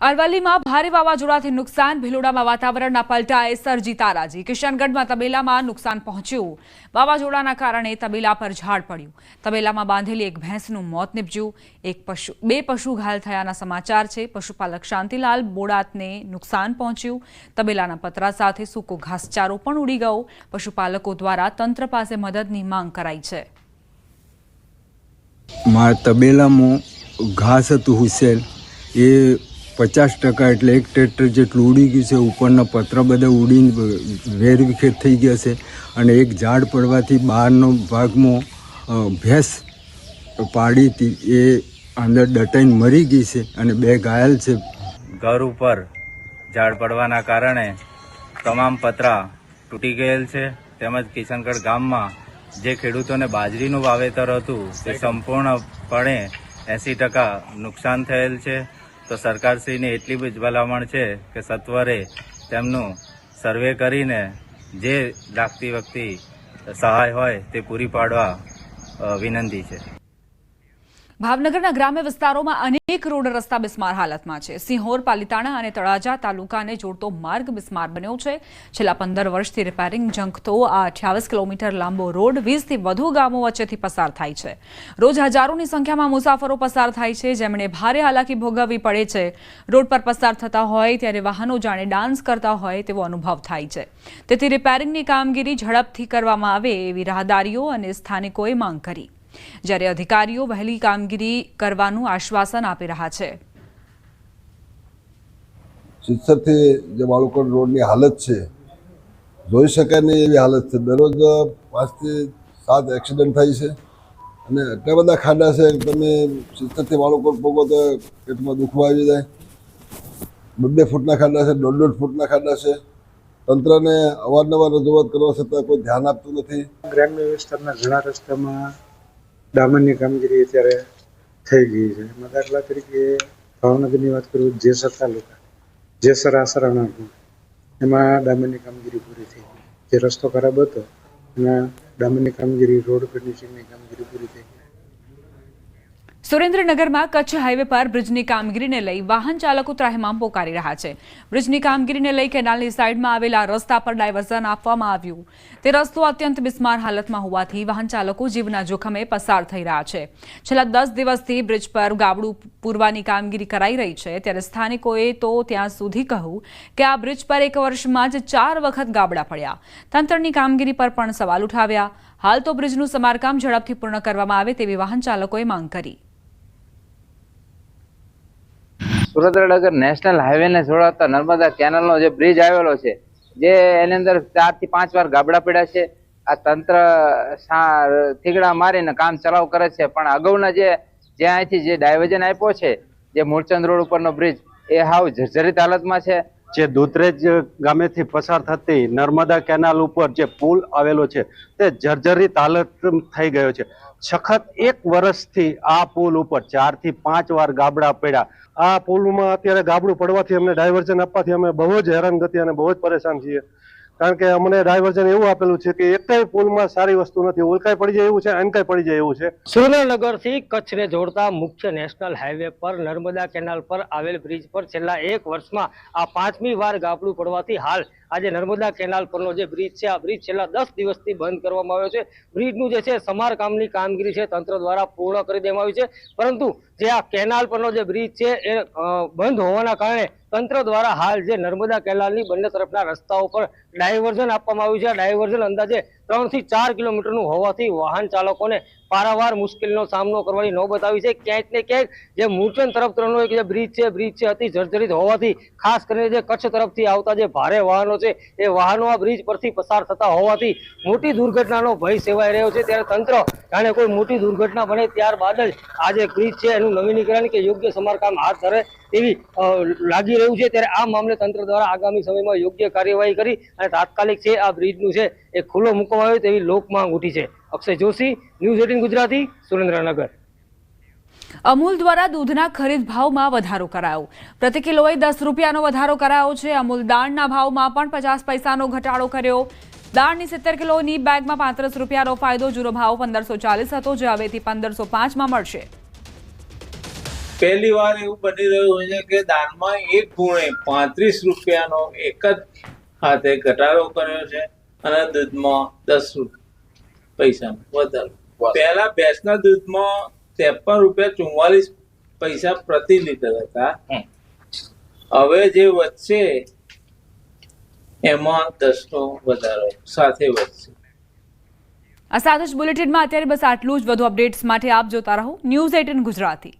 અરવલ્લીમાં ભારે વાવાઝોડાથી નુકસાન, ભિલોડામાં વાતાવરણના પલટાએ સર્જી તારાજી. કિશનગઢમાં તબેલામાં નુકસાન પહોંચ્યું. વાવાઝોડાના કારણે તબેલા પર ઝાડ પડ્યું. તબેલામાં બાંધેલી એક ભેંસનું મોત નીપજ્યું. બે પશુ ઘાયલ થયાના સમાચાર છે. પશુપાલક શાંતિલાલ બોડાતને નુકસાન પહોંચ્યું. તબેલાના પતરા સાથે સૂકો ઘાસચારો પણ ઉડી ગયો. પશુપાલકો દ્વારા તંત્ર પાસે મદદની માંગ કરાઈ છે. મારા તબેલામાં ઘાસ હતું હુસેલ એ 50% એટલે 1 ટ્રેક્ટર જેટલું ઉડી ગયું છે. ઉપરના પતરા બધા ઉડીને વેરવિખેર થઈ ગયા છે અને એક ઝાડ પડવાથી બહારનો ભાગમાં ભેંસ પાડી હતી એ અંદર દટાઈને મરી ગઈ છે અને 2 ઘાયલ છે. ઘર ઉપર ઝાડ પડવાના કારણે તમામ પતરા તૂટી ગયેલ છે. તેમજ કિશનગઢ ગામમાં જે ખેડૂતોને બાજરીનું વાવેતર હતું તે સંપૂર્ણપણે 80% નુકસાન થયેલ છે. તો સરકારશ્રીની એટલી જ ભલામણ છે કે સત્વરે તેમનું સર્વે કરીને જે લાગતી વખતે સહાય હોય તે પૂરી પાડવા વિનંતી છે. ભાવનગરના ગ્રામ્ય વિસ્તારોમાં અનેક રોડ રસ્તા બિસ્માર હાલતમાં છે. સિંહોર, પાલીતાણા અને તળાજા તાલુકાને જોડતો માર્ગ બિસ્માર બન્યો છે. છેલ્લા 15 વર્ષથી રિપેરિંગ ઝંખતો આ 28 કિલોમીટર લાંબો રોડ 20થી વધુ ગામો વચ્ચેથી પસાર થાય છે. રોજ હજારોની સંખ્યામાં મુસાફરો પસાર થાય છે, જેમણે ભારે હાલાકી ભોગવવી પડે છે. રોડ પર પસાર થતા હોય ત્યારે વાહનો જાણે ડાન્સ કરતા હોય તેવો અનુભવ થાય છે. તેથી રિપેરિંગની કામગીરી ઝડપથી કરવામાં આવે એવી રાહદારીઓ અને સ્થાનિકોએ માંગ કરી. જ્યારે અધિકારીઓ વહેલી કામગીરી કરવાનું આશ્વાસન આપી રહ્યા છે. સિત્સરથી જે બાળકોની રોડની હાલત છે જોઈ શકાય નહીં એવી હાલત છે. દરરોજ 5 થી 7 એક્સિડન્ટ થાય છે અને એટલા બધા ખાડા છે કે તમે સિત્સરથી બાળકો પોગો તો પેટમાં દુખવા આવી જાય. 2 ફૂટના ખાડા છે, 1.5 ફૂટના ખાડા છે. તંત્રને અવારનવાર રજૂઆત કરવા છતાં કોઈ ધ્યાન આપતું નથી. ગ્રામ્ય વિસ્તારના ઘણા રસ્તામાં ડામરની કામગીરી અત્યારે થઈ ગઈ છે. એમાં દાખલા તરીકે ભાવનગરની વાત કરું, જેસર તાલુકા, જેસર આસરાણા, એમાં ડામરની કામગીરી પૂરી થઈ ગઈ. જે રસ્તો ખરાબ હતો એમાં ડામરની કામગીરી, રોડ ફિનિશિંગની કામગીરી પૂરી થઈ ગઈ. સુરેન્દ્રનગરમાં કચ્છ હાઈવે પર બ્રિજની કામગીરીને લઈ વાહન ચાલકો ત્રાહિમામ પોકારી રહ્યા છે. બ્રિજની કામગીરીને લઈ કેનાલની સાઈડમાં આવેલા રસ્તા પર ડાયવર્ઝન આપવામાં આવ્યું. તે રસ્તો અત્યંત બિસ્માર હાલતમાં હોવાથી વાહન ચાલકો જીવના જોખમે પસાર થઈ રહ્યા છે. છેલ્લા 10 દિવસથી બ્રિજ પર ગાબડું પૂરવાની કામગીરી કરાઈ રહી છે. ત્યારે સ્થાનિકોએ તો ત્યાં સુધી કહ્યું કે આ બ્રિજ પર 1 વર્ષમાં જ 4 વખત ગાબડા પડ્યા. તંત્રની કામગીરી પર પણ સવાલ ઉઠાવ્યા. હાલ તો બ્રિજનું સમારકામ ઝડપથી પૂર્ણ કરવામાં આવે તેવી વાહન ચાલકોએ માંગ કરી. સુરેન્દ્રનગર નેશનલ હાઈવે ને જોડાતા નર્મદા કેનાલનો જે બ્રિજ આવેલો છે, જે એની અંદર 4 થી 5 વાર ગાબડા પડ્યા છે. આ તંત્ર થીગડા મારીને કામ ચલાવ કરે છે, પણ અગાઉના જે અહીંથી જે ડાયવર્ઝન આપ્યો છે, જે મૂળચંદ રોડ ઉપરનો બ્રિજ, એ હાવ જર્જરિત હાલતમાં છે. જે દૂધરેજ ગામેથી પસાર થતી નર્મદા કેનાલ ઉપર જે પુલ આવેલો છે તે જર્જરિત હાલત થઈ ગયો છે. સખત 1 વર્ષથી આ પુલ ઉપર 4 થી 5 વાર ગાબડા પડ્યા. આ પુલમાં અત્યારે ગાબડું પડવાથી અમને ડાયવર્ઝન આપવાથી અમે બહુ જ હેરાનગતિ અને બહુ જ પરેશાન છીએ. કારણ કે અમને ડાયવર્ઝન એવું આપેલું છે કે એકેય પુલમાં સારી વસ્તુ નથી. ઉલકાઈ પડી જાય એવું છે, અનકાઈ પડી જાય એવું છે. સુરેન્દ્રનગરથી કચ્છને જોડતા મુખ્ય નેશનલ હાઈવે પર નર્મદા કેનાલ પર આવેલ બ્રિજ પર છેલ્લા 1 વર્ષમાં આ 5મી વાર ગાબડું પડવાથી હાલ આજે નર્મદા કેનાલ પરનો જે બ્રિજ છે, આ બ્રિજ છેલ્લા 10 દિવસથી બંધ કરવામાં આવ્યો છે. બ્રિજનું જે છે સમારકામની કામગીરી છે તંત્ર દ્વારા પૂર્ણ કરી દેવામાં આવી છે, પરંતુ જે આ કેનાલ પરનો જે બ્રિજ છે એ બંધ હોવાના કારણે તંત્ર દ્વારા હાલ જે નર્મદા કેનાલની બંને તરફના રસ્તાઓ પર ડાયવર્ઝન આપવામાં આવ્યું છે. આ ડાયવર્ઝન અંદાજે 3 થી 4 કિલોમીટરનું હોવાથી વાહન ચાલકોને પારાવાર મુશ્કેલીનો સામનો કરવાની નોબત આવી છે. ક્યાંક ને ક્યાંક જે મૂળચંદ તરફ તરફનો એક જે બ્રિજ છે અતિ જર્જરિત હોવાથી ખાસ કરીને જે કચ્છ તરફથી આવતા જે ભારે વાહનો છે એ વાહનો આ બ્રિજ પરથી પસાર થતા હોવાથી મોટી દુર્ઘટનાનો ભય સેવાઈ રહ્યો છે. ત્યારે તંત્ર જાણે કોઈ મોટી દુર્ઘટના બને ત્યારબાદ જ આ જે બ્રિજ છે એનું નવીનીકરણ કે યોગ્ય સમારકામ હાથ ધરે તેવી લાગી રહ્યું છે. ત્યારે આ મામલે તંત્ર દ્વારા આગામી સમયમાં યોગ્ય કાર્યવાહી કરી અને તાત્કાલિક છે આ બ્રિજનું છે એ ખુલ્લો મૂકવામાં આવે તેવી લોક માંગ ઉઠી છે. અક્ષય જોશી, ન્યૂઝ 18 ગુજરાતી, સુરેન્દ્રનગર. અમૂલ દ્વારા દૂધના ખરીદ ભાવમાં વધારો કરાયો. પ્રતિ કિલોએ 10 રૂપિયાનો વધારો કરાયો છે. અમૂલ દાળના ભાવમાં પણ 50 પૈસાનો ઘટાડો કર્યો. દાળની 70 કિલોની બેગમાં 35 રૂપિયાનો ફાયદો. જૂનો ભાવ 1540 હતો, જે હવેથી 1505માં મળશે. પહેલી વાર એવું બની રહ્યું છે કે દાનમાં 1 ગુણે 35 રૂપિયાનો એક જ હાથે ઘટાડો કર્યો છે અને દૂધમાં 10 પૈસાનો વધારો. પહેલા ભેંસના દૂધમાં 53.44 પ્રતિ લીટર હતા, હવે જે વધશે એમાં 10નો વધારો સાથે વધશે. આ સાથે જ બુલેટિનમાં અત્યારે બસ આટલું જ. વધુ અપડેટ્સ માટે આપ જોતા રહો News 18 ગુજરાતી.